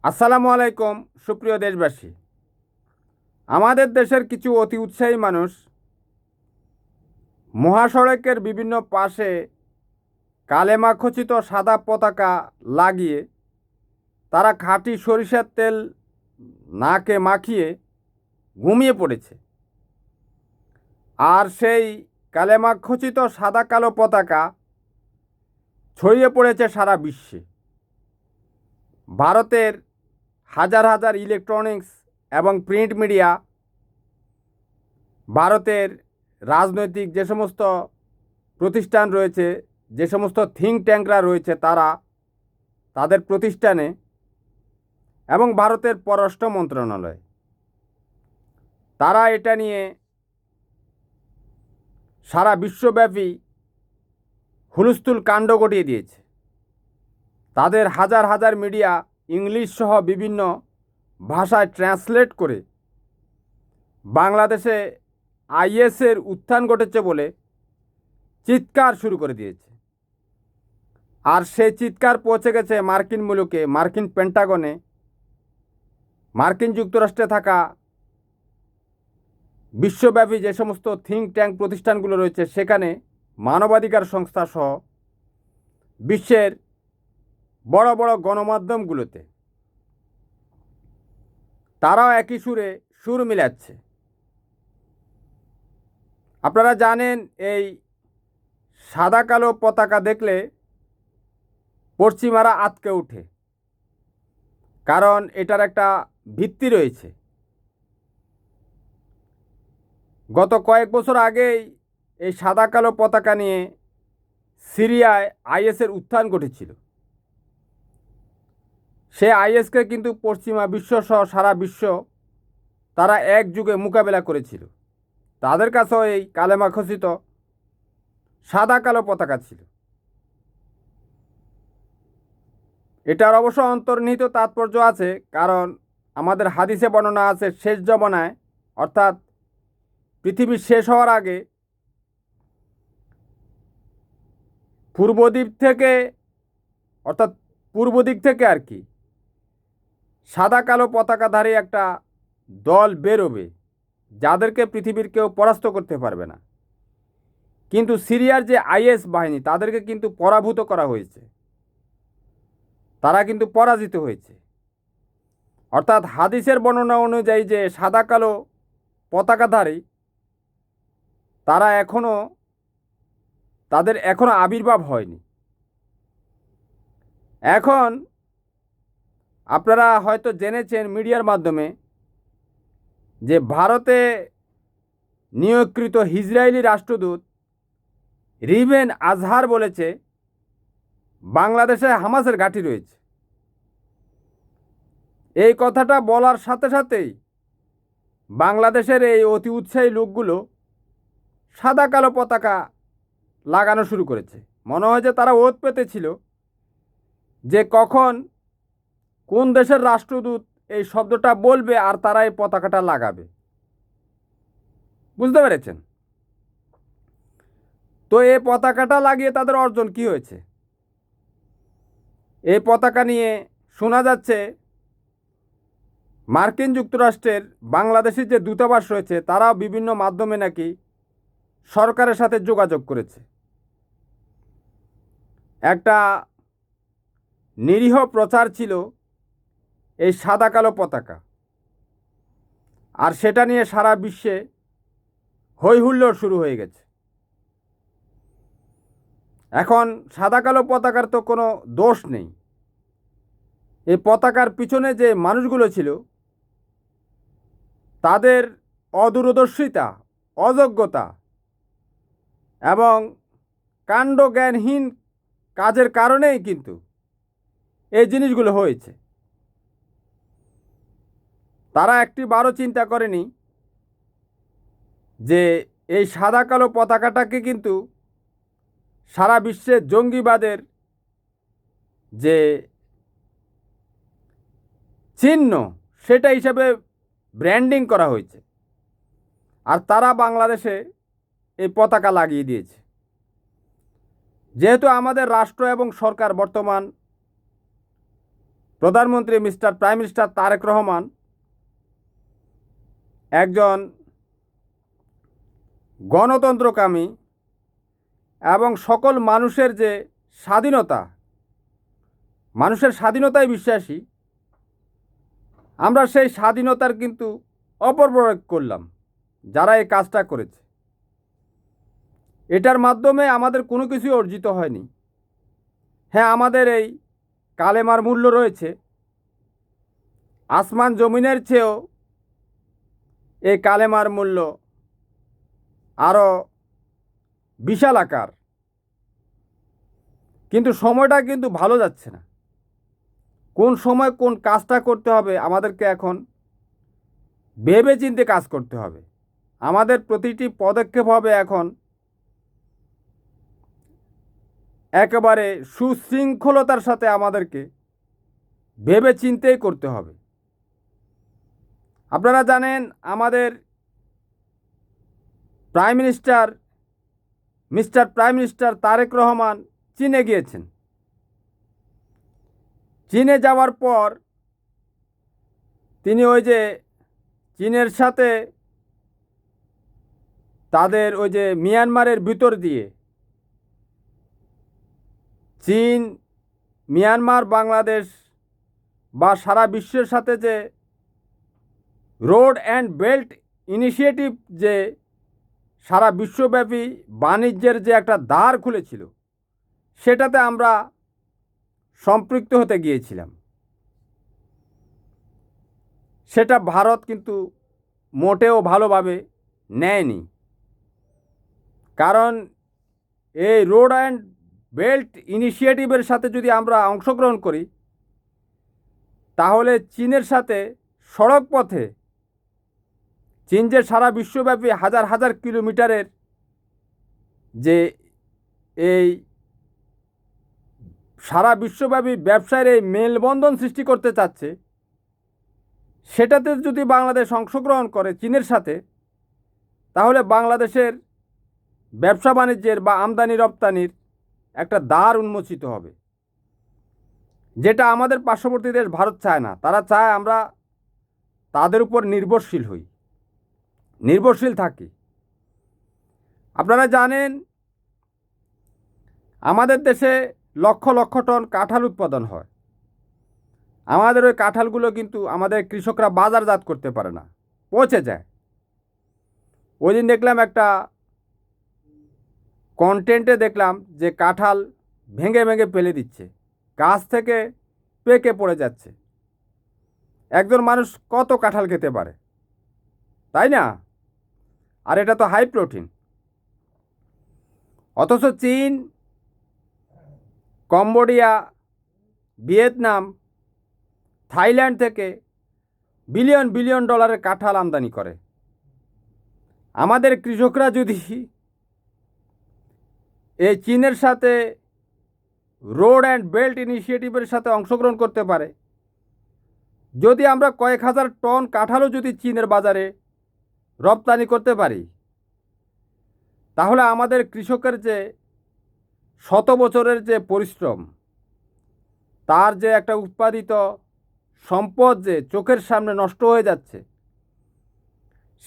আসসালামু আলাইকুম সুপ্রিয় দেশবাসী। আমাদের দেশের কিছু অতি উৎসাহী মানুষ মহাসড়কের বিভিন্ন পাশে কালেমা খচিত সাদা পতাকা লাগিয়ে তারা খাঁটি সরিষার তেল নাকে মাখিয়ে ঘুমিয়ে পড়েছে। আর সেই কালেমা খচিত সাদা কালো পতাকা ছড়িয়ে পড়েছে সারা বিশ্বে। ভারতের হাজার হাজার ইলেকট্রনিক্স এবং প্রিন্ট মিডিয়া, ভারতের রাজনৈতিক যে সমস্ত প্রতিষ্ঠান রয়েছে, যে সমস্ত থিঙ্ক ট্যাঙ্করা রয়েছে তারা তাদের প্রতিষ্ঠানে, এবং ভারতের পররাষ্ট্র মন্ত্রণালয়, তারা এটা নিয়ে সারা বিশ্বব্যাপী হুলস্থুল কাণ্ড ঘটিয়ে দিয়েছে। তাদের হাজার হাজার মিডিয়া ইংলিশ সহ বিভিন্ন ভাষায় ট্রান্সলেট করে বাংলাদেশে আইএসের উত্থান ঘটেছে বলে চিৎকার শুরু করে দিয়েছে। আর সেই চিৎকার পৌঁছে গেছে মার্কিন মুলুকে, মার্কিন পেন্টাগনে, মার্কিন যুক্তরাষ্ট্রে থাকা বিশ্বব্যাপী যে সমস্ত থিঙ্ক ট্যাঙ্ক প্রতিষ্ঠানগুলো রয়েছে সেখানে, মানবাধিকার সংস্থা সহ বিশ্বের বড় বড় গণমাধ্যমগুলোতে। তারাও একই সুরে সুর মিলাচ্ছে। আপনারা জানেন, এই সাদা কালো পতাকা দেখলে পশ্চিমারা আঁতকে ওঠে, কারণ এটার একটা ভিত্তি রয়েছে। গত কয়েক বছর আগেই এই সাদা কালো পতাকা নিয়ে সিরিয়ায় আইএসের উত্থান ঘটেছিল। সে আইএসকে কিন্তু পশ্চিমা বিশ্ব সহ সারা বিশ্ব তারা একযুগে মোকাবেলা করেছিল। তাদের কাছেও এই কালেমা খচিত সাদা কালো পতাকা ছিল। এটার অবশ্য অন্তর্নিহিত তাৎপর্য আছে, কারণ আমাদের হাদিসে বর্ণনা আছে, শেষ জমানায় অর্থাৎ পৃথিবী শেষ হওয়ার আগে পূর্ব দিক থেকে, অর্থাৎ পূর্ব দিক থেকে আর কি, সাদা কালো পতাকাধারী একটা দল বেরোবে যাদেরকে পৃথিবীর কেউ পরাস্ত করতে পারবে না। কিন্তু সিরিয়ার যে আইএস বাহিনী, তাদেরকে কিন্তু পরাভূত করা হয়েছে, তারা কিন্তু পরাজিত হয়েছে। অর্থাৎ হাদিসের বর্ণনা অনুযায়ী যে সাদা কালো পতাকাধারী, তারা তাদের এখনও আবির্ভাব হয়নি। এখন আপনারা হয়তো জেনেছেন মিডিয়ার মাধ্যমে যে ভারতে নিয়োগকৃত ইসরায়েলি রাষ্ট্রদূত রিভেন আজহার বলেছে বাংলাদেশে হামাসের ঘাঁটি রয়েছে। এই কথাটা বলার সাথে সাথেই বাংলাদেশের এই অতি উৎসাহী লোকগুলো সাদা কালো পতাকা লাগানো শুরু করেছে। মনে হয় যে তারা ওত পেতেছিল যে কখন কোন দেশের রাষ্ট্রদূত এই শব্দটা বলবে আর তারা এই পতাকাটা লাগাবে। বুঝতে পেরেছেন? তো এই পতাকাটা লাগিয়ে তাদের অর্জন কি হয়েছে? এই পতাকা নিয়ে শোনা যাচ্ছে মার্কিন যুক্তরাষ্ট্রের বাংলাদেশের যে দূতাবাস রয়েছে তারাও বিভিন্ন মাধ্যমে নাকি সরকারের সাথে যোগাযোগ করেছে। একটা নিরীহ প্রচার ছিল এই সাদা কালো পতাকা, আর সেটা নিয়ে সারা বিশ্বে হৈ হুল্লোড় শুরু হয়ে গেছে। এখন সাদা কালো পতাকার তো কোনো দোষ নেই। এই পতাকার পিছনে যে মানুষগুলো ছিল তাদের অদূরদর্শিতা, অযোগ্যতা এবং কাণ্ডজ্ঞানহীন কাজের কারণেই কিন্তু এই জিনিসগুলো হয়েছে। তারা একটি বারও চিন্তা করেনি যে এই সাদা কালো পতাকাটাকে কিন্তু সারা বিশ্বে জঙ্গিবাদের যে চিহ্ন সেটা হিসাবে ব্র্যান্ডিং করা হয়েছে, আর তারা বাংলাদেশে এই পতাকা লাগিয়ে দিয়েছে। যেহেতু আমাদের রাষ্ট্র এবং সরকার বর্তমান প্রধানমন্ত্রী প্রাইম মিনিস্টার তারেক রহমান একজন গণতন্ত্রকামী এবং সকল মানুষের যে স্বাধীনতা, মানুষের স্বাধীনতায় বিশ্বাসী, আমরা সেই স্বাধীনতার কিন্তু অপপ্রয়োগ করলাম যারা এই কাজটা করেছে। এটার মাধ্যমে আমাদের কোনো কিছুই অর্জিত হয়নি। হ্যাঁ, আমাদের এই কালেমার মূল্য রয়েছে, আসমান জমিনের চেয়েও এই কালেমার মূল্য আরও বিশাল আকার। কিন্তু সময়টা কিন্তু ভালো যাচ্ছে না। কোন সময় কোন কাজটা করতে হবে আমাদেরকে এখন ভেবে চিন্তে কাজ করতে হবে। আমাদের প্রতিটি পদক্ষেপ হবে এখন একেবারে সুশৃঙ্খলতার সাথে আমাদেরকে ভেবে চিন্তেই করতে হবে। আপনারা জানেন আমাদের প্রাইম মিনিস্টার তারেক রহমান চীনে গিয়েছেন। চীনে যাওয়ার পর তিনি ওই যে চীনের সাথে তাদের ওই যে মিয়ানমারের ভিতর দিয়ে চীন, মিয়ানমার, বাংলাদেশ বা সারা বিশ্বের সাথে যে রোড অ্যান্ড বেল্ট ইনিশিয়েটিভ, যে সারা বিশ্বব্যাপী বাণিজ্যের যে একটা দ্বার খুলেছিল, সেটাতে আমরা সম্পৃক্ত হতে গিয়েছিলাম। সেটা ভারত কিন্তু মোটেও ভালোভাবে নেয়নি। কারণ এই রোড অ্যান্ড বেল্ট ইনিশিয়েটিভের সাথে যদি আমরা অংশগ্রহণ করি, তাহলে চীনের সাথে সড়ক পথে, চীন যে সারা বিশ্বব্যাপী হাজার হাজার কিলোমিটারের যে এই সারা বিশ্বব্যাপী ব্যবসায়ের এই মেলবন্ধন সৃষ্টি করতে চাচ্ছে, সেটাতে যদি বাংলাদেশ অংশগ্রহণ করে চীনের সাথে, তাহলে বাংলাদেশের ব্যবসা বাণিজ্যের বা আমদানি রপ্তানির একটা দ্বার উন্মোচিত হবে, যেটা আমাদের পার্শ্ববর্তী দেশ ভারত চায় না। তারা চায় আমরা তাদের উপর নির্ভরশীল থাকি। আপনারা জানেন আমাদের দেশে লক্ষ লক্ষ টন কাঁঠাল উৎপাদন হয়। আমাদের ওই কাঁঠালগুলো কিন্তু আমাদের কৃষকরা বাজারজাত করতে পারে না, পচে যায়। ওই দিন দেখলাম একটা কন্টেন্টে দেখলাম যে কাঁঠাল ভেঙে ভেঙে ফেলে দিচ্ছে, গাছ থেকে পেকে পড়ে যাচ্ছে। একজন মানুষ কত কাঁঠাল খেতে পারে, তাই না? আর এটা তো হাই প্রোটিন। অথচ চীন, কম্বোডিয়া, ভিয়েতনাম, থাইল্যান্ড থেকে বিলিয়ন বিলিয়ন ডলারের কাঁঠাল আমদানি করে। আমাদের কৃষকরা যদি এই চীনের সাথে রোড অ্যান্ড বেল্ট ইনিশিয়েটিভের সাথে অংশগ্রহণ করতে পারে, যদি আমরা কয়েক হাজার টন কাঁঠালও যদি চীনের বাজারে রপ্তানি করতে পারি, তাহলে আমাদের কৃষকের যে শত বছরের যে পরিশ্রম, তার যে একটা উৎপাদিত সম্পদ যে চোখের সামনে নষ্ট হয়ে যাচ্ছে,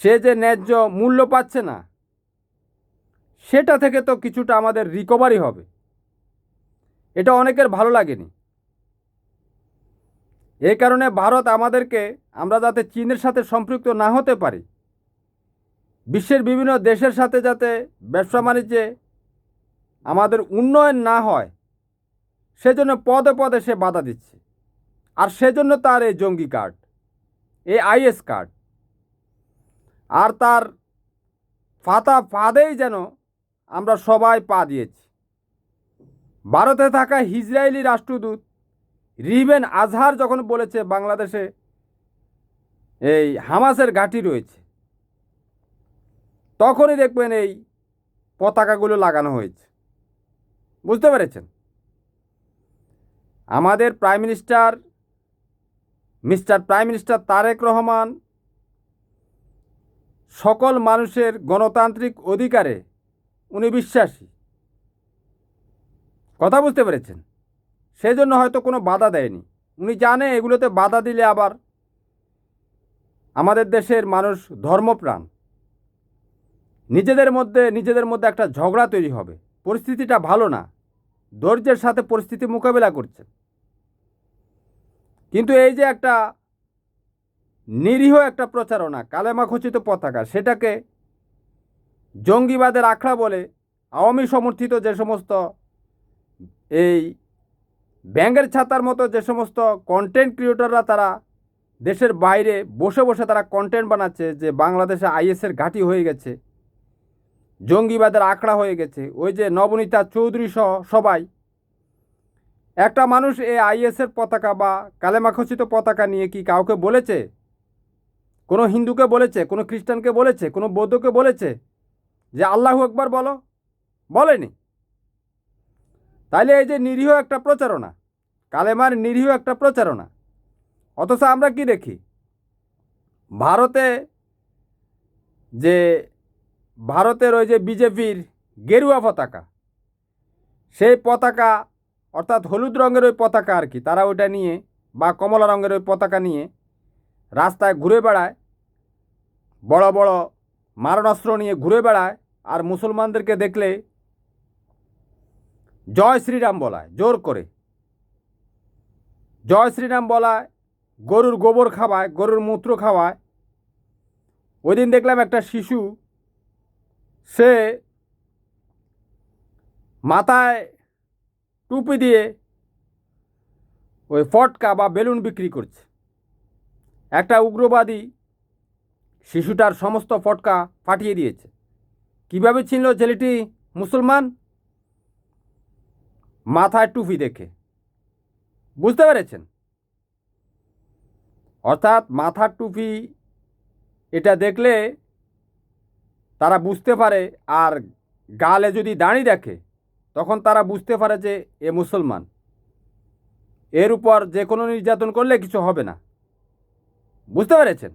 সে যে ন্যায্য মূল্য পাচ্ছে না, সেটা থেকে তো কিছুটা আমাদের রিকভারি হবে। এটা অনেকের ভালো লাগেনি। এই কারণে ভারত আমাদেরকে, আমরা যাতে চীনের সাথে সম্পৃক্ত না হতে পারি, বিশ্বের বিভিন্ন দেশের সাথে যাতে ব্যবসা বাণিজ্যে আমাদের উন্নয়ন না হয়, সেজন্য পদে পদে সে বাধা দিচ্ছে। আর সেজন্য তার এই জঙ্গি কার্ড, এই আইএস কার্ড, আর তার ফাঁদেই যেন আমরা সবাই পা দিয়েছি। ভারতে থাকা ইসরায়েলি রাষ্ট্রদূত রিবেন আজহার যখন বলেছে বাংলাদেশে এই হামাসের ঘাঁটি রয়েছে, তখনই দেখবেন এই পতাকাগুলো লাগানো হয়েছে। বুঝতে পেরেছেন? আমাদের প্রাইম মিনিস্টার তারেক রহমান সকল মানুষের গণতান্ত্রিক অধিকারে উনি বিশ্বাসী। কথা বুঝতে পেরেছেন? সেজন্য হয়তো কোনো বাধা দেয়নি, উনি জানে এগুলোতে বাধা দিলে আবার আমাদের দেশের মানুষ ধর্মপ্রাণ, নিজেদের মধ্যে একটা ঝগড়া তৈরি হবে, পরিস্থিতিটা ভালো না, ধৈর্যের সাথে পরিস্থিতি মোকাবেলা করছে। কিন্তু এই যে একটা নিরীহ একটা প্রচারণা, কালেমা খচিত পতাকা, সেটাকে জঙ্গিবাদের আখড়া বলে আওয়ামী সমর্থিত যে সমস্ত এই ব্যাঙের ছাতার মতো যে সমস্ত কন্টেন্ট ক্রিয়েটররা, তারা দেশের বাইরে বসে বসে তারা কন্টেন্ট বানাচ্ছে যে বাংলাদেশে আইএসের ঘাঁটি হয়ে গেছে, জঙ্গিবাদের আখড়া হয়ে গেছে। ওই যে নবনীতা চৌধুরী সহ সবাই, একটা মানুষ এই আইএসের পতাকা বা কালেমা খচিত পতাকা নিয়ে কি কাউকে বলেছে? কোনো হিন্দুকে বলেছে? কোনো খ্রিস্টানকে বলেছে? কোনো বৌদ্ধকে বলেছে যে আল্লাহু আকবার বলো? বলেনি। তাইলে এই যে নিরীহ একটা প্রচারণা, কালেমার নিরীহ একটা প্রচারণা, অথচ আমরা কি দেখি ভারতে, যে ভারতের ওই যে বিজেপির গেরুয়া পতাকা, সেই পতাকা অর্থাৎ হলুদ রঙের ওই পতাকা আর কি, তারা ওইটা নিয়ে বা কমলা রঙের ওই পতাকা নিয়ে রাস্তায় ঘুরে বেড়ায়, বড় বড় মারণাস্ত্র নিয়ে ঘুরে বেড়ায়, আর মুসলমানদেরকে দেখলে জয় শ্রীরাম বলায়, জোর করে জয় শ্রীরাম বলায়, গরুর গোবর খাওয়ায়, গরুর মূত্র খাওয়ায়। ওই দিন দেখলাম একটা শিশু, সে মাথায় টুপি দিয়ে ওই ফটকা বা বেলুন বিক্রি করছে। একটা উগ্রবাদী শিশুটার সমস্ত ফটকা ফাটিয়ে দিয়েছে। কিভাবে ছিল ছেলেটি মুসলমান? মাথায় টুপি দেখে। বুঝতে পেরেছেন? অর্থাৎ মাথার টুপি এটা দেখলে তারা বুঝতে পারে, আর গালে যদি দাড়ি দেখে তখন তারা বুঝতে পারে যে এ মুসলমান, এর উপর যে কোনো নির্যাতন করলে কিছু হবে না। বুঝতে পেরেছেন?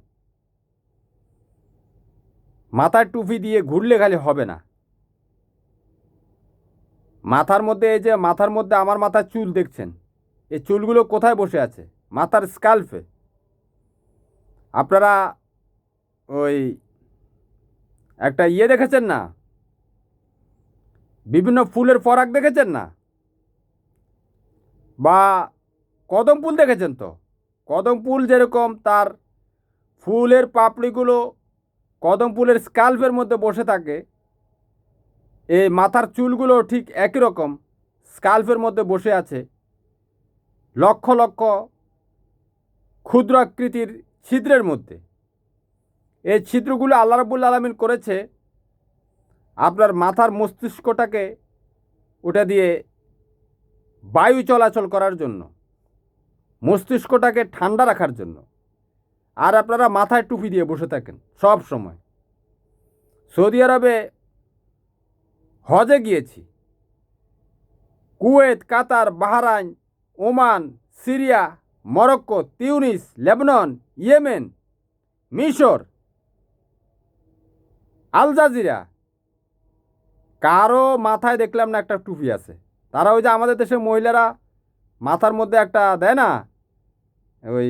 মাথার টুপি দিয়ে ঘুরলে খালি হবে না, মাথার মধ্যে, এই যে মাথার মধ্যে আমার মাথার চুল দেখছেন, এই চুলগুলো কোথায় বসে আছে? মাথার স্কাল্পে। আপনারা ওই একটা দেখেছেন না, বিভিন্ন ফুলের পরাগ দেখেছেন না? বা কদম ফুল দেখেছেন তো? কদম ফুল যেরকম তার ফুলের পাপড়িগুলো কদম ফুলের স্কাল্পের মধ্যে বসে থাকে, এই মাথার চুলগুলো ঠিক একই রকম স্কাল্পের মধ্যে বসে আছে, লক্ষ লক্ষ ক্ষুদ্র আকৃতির ছিদ্রের মধ্যে। এই ছিদ্রগুলো আল্লাহ রাব্বুল আলামিন করেছে আপনার মাথার মস্তিষ্কটাকে ওটা দিয়ে বায়ু চলাচল করার জন্য, মস্তিষ্কটাকে ঠান্ডা রাখার জন্য। আর আপনারা মাথায় টুপি দিয়ে বসে থাকেন সব সময়। সৌদি আরবে হজে গিয়েছি, Kuwait, Qatar, Bahrain, Oman, Syria, Morocco, Tunis, Lebanon, Yemen, মিশর, আল জাজিরা, কারো মাথায় দেখলাম না একটা টুপি আছে। তারা ওই যে আমাদের দেশের মহিলারা মাথার মধ্যে একটা দেয় না, ওই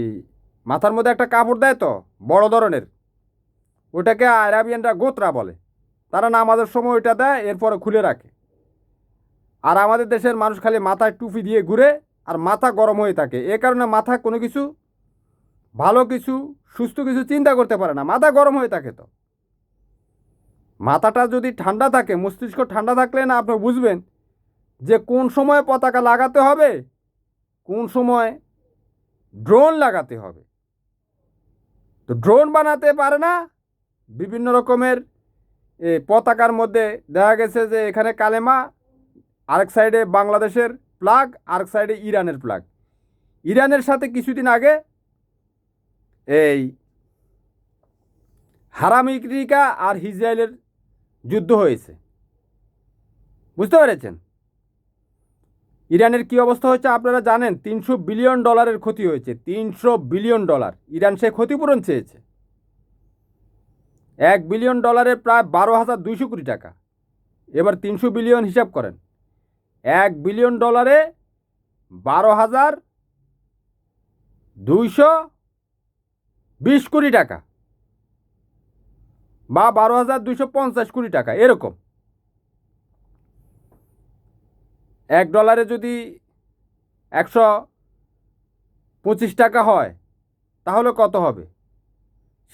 মাথার মধ্যে একটা কাপড় দেয় তো বড় ধরনের, ওটাকে আরাবিয়ানরা গোত্রা বলে। তারা নামাজের সময় ওইটা দেয়, এরপরে খুলে রাখে। আর আমাদের দেশের মানুষ খালি মাথায় টুপি দিয়ে ঘুরে, আর মাথা গরম হয়ে থাকে। এ কারণে মাথা কোনো কিছু ভালো কিছু সুস্থ কিছু চিন্তা করতে পারে না, মাথা গরম হয়ে থাকে। তো মাথাটা যদি ঠান্ডা থাকে, মস্তিষ্ক ঠান্ডা থাকলে না আপনি বুঝবেন যে কোন সময় পতাকা লাগাতে হবে, কোন সময় ড্রোন লাগাতে হবে। তো ড্রোন বানাতে পারে না, বিভিন্ন রকমের পতাকার মধ্যে দেখা গেছে যে এখানে কালেমা, আরেক সাইডে বাংলাদেশের ফ্ল্যাগ, আরেক সাইডে ইরানের ফ্ল্যাগ। ইরানের সাথে কিছুদিন আগে এই হারামিকা আর ইসরায়েলের যুদ্ধ হয়েছে। বুঝতে পেরেছেন? ইরানের কি অবস্থা হয়েছে আপনারা জানেন? $300 বিলিয়ন ক্ষতি হয়েছে। $300 বিলিয়ন। ইরান সে ক্ষতিপূরণ চেয়েছে। $1 বিলিয়ন প্রায় 12,200 কোটি টাকা। এবার 300 বিলিয়ন হিসাব করেন। $1 বিলিয়ন $12,200 220 কোটি টাকা বা 12,250 কোটি টাকা, এরকম। $1 যদি 125 টাকা হয় তাহলে কত হবে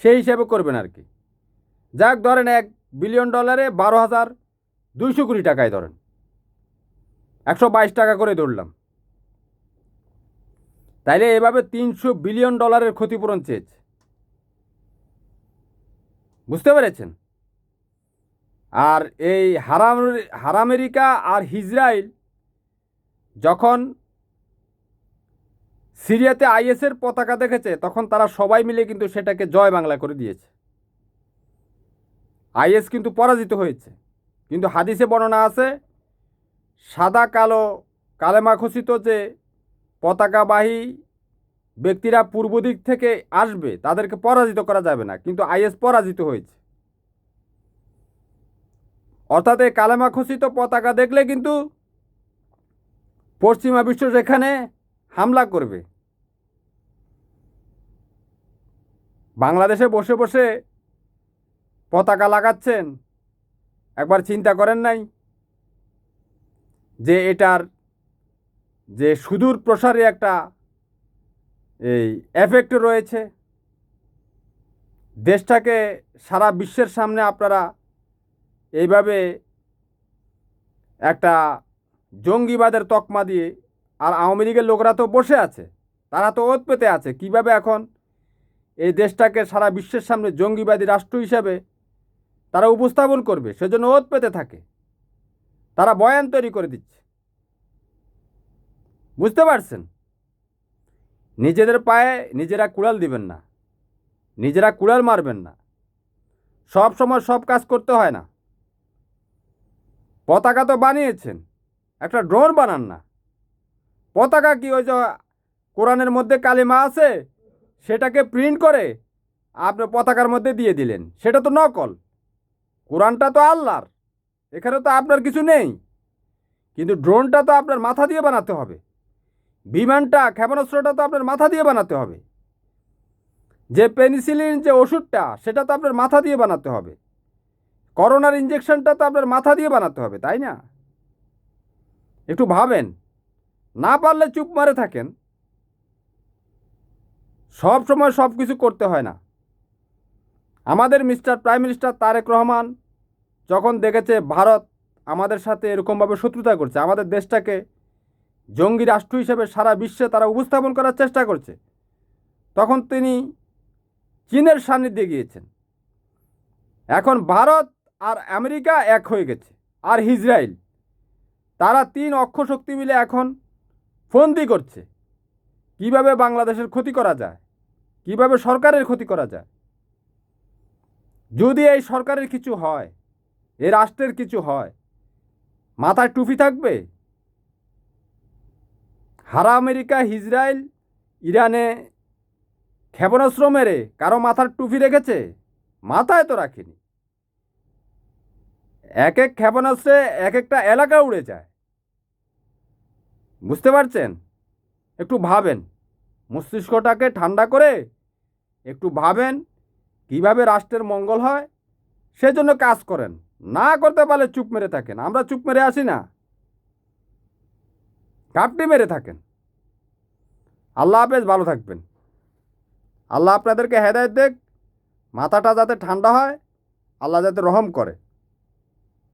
সেই হিসাবে করবেন আর কি। যাক, ধরেন $1 বিলিয়ন 12,200 কোটি টাকায় ধরেন, 122 টাকা করে ধরলাম। তাইলে এভাবে $300 বিলিয়ন ক্ষতিপূরণ চেয়েছে। বুঝতে পেরেছেন? আর এই আমেরিকা আর ইসরায়েল যখন সিরিয়াতে আইএসের পতাকা দেখেছে তখন তারা সবাই মিলে কিন্তু সেটাকে জয় বাংলা করে দিয়েছে। আইএস কিন্তু পরাজিত হয়েছে। কিন্তু হাদিসে বর্ণনা আছে, সাদা কালো কালেমা খচিত যে পতাকাবাহী ব্যক্তিরা পূর্ব দিক থেকে আসবে তাদেরকে পরাজিত করা যাবে না, কিন্তু আইএস পরাজিত হয়েছে। অর্থাৎ এই কালেমা খচিত পতাকা দেখলে কিন্তু পশ্চিমা বিশ্ব সেখানে হামলা করবে। বাংলাদেশে বসে বসে পতাকা লাগাচ্ছেন, একবার চিন্তা করেন নাই যে এটার যে সুদূর প্রসারী একটা এই এফেক্ট রয়েছে। দেশটাকে সারা বিশ্বের সামনে আপনারা এইভাবে একটা জঙ্গিবাদের তকমা দিয়ে, আর আওয়ামী লীগের লোকরা তো বসে আছে, তারা তো ওত পেতে আছে কিভাবে এখন এই দেশটাকে সারা বিশ্বের সামনে জঙ্গিবাদী রাষ্ট্র হিসাবে তারা উপস্থাপন করবে, সেজন্য ওত পেতে থাকে। তারা বয়ান তৈরি করে দিচ্ছে। বুঝতে পারছেন? নিজেদের পায়ে নিজেরা কুড়াল দিবেন না, নিজেরা কুড়াল মারবেন না। সব সময় সব কাজ করতে হয় না। পতাকা তো বানিয়েছেন, একটা ড্রোন বানান না। পতাকা কি ওই যে কোরআনের মধ্যে কালিমা আছে সেটাকে প্রিন্ট করে আপনি পতাকার মধ্যে দিয়ে দিলেন, সেটা তো নকল। কোরআনটা তো আল্লাহর, এখানে তো আপনার কিছু নেই। কিন্তু ড্রোনটা তো আপনার মাথা দিয়ে বানাতে হবে, বিমানটা ক্ষেপণাস্ত্রটা তো আপনার মাথা দিয়ে বানাতে হবে, যে পেনিসিলিন যে ওষুধটা সেটা তো আপনার মাথা দিয়ে বানাতে হবে, করোনার ইঞ্জেকশনটা তো আপনার মাথা দিয়ে বানাতে হবে, তাই না? একটু ভাবেন। না পারলে চুপ মারে থাকেন। সব সময় সব কিছু করতে হয় না। আমাদের প্রাইম মিনিস্টার তারেক রহমান যখন দেখেছে ভারত আমাদের সাথে এরকমভাবে শত্রুতা করছে, আমাদের দেশটাকে জঙ্গি রাষ্ট্র হিসেবে সারা বিশ্বে তারা উপস্থাপন করার চেষ্টা করছে, তখন তিনি চীনের সান্নিধ্যে গিয়েছেন। এখন ভারত আর আমেরিকা এক হয়ে গেছে, আর ইসরায়েল, তারা 3 অক্ষশক্তি মিলে এখন ফন্দি করছে কিভাবে বাংলাদেশের ক্ষতি করা যায়, কিভাবে সরকারের ক্ষতি করা যায়। যদি এই সরকারের কিছু হয়, এই রাষ্ট্রের কিছু হয়, মাথায় টুপি থাকবে? আমেরিকা ইসরায়েল ইরানে ক্ষেপণাস্ত্র মেরে কারো মাথার টুপি রেখেছে? মাথায় তো রাখেনি। এক এক ক্ষেপণাস্ত্রে এক একটা এলাকা উড়ে যায়। বুঝতে পারছেন? একটু ভাবেন, মস্তিষ্কটাকে ঠান্ডা করে একটু ভাবেন কিভাবে রাষ্ট্রের মঙ্গল হয়, সেজন্য কাজ করেন। না করতে পারলে চুপ মেরে থাকেন। আমরা চুপ মেরে আসি না, ঘাপটি মেরে থাকেন। আল্লাহ হাফেজ, ভালো থাকবেন। আল্লাহ আপনাদেরকে হেদায়েত দেখ, মাথাটা যাতে ঠান্ডা হয়, আল্লাহ যাতে রহম করে।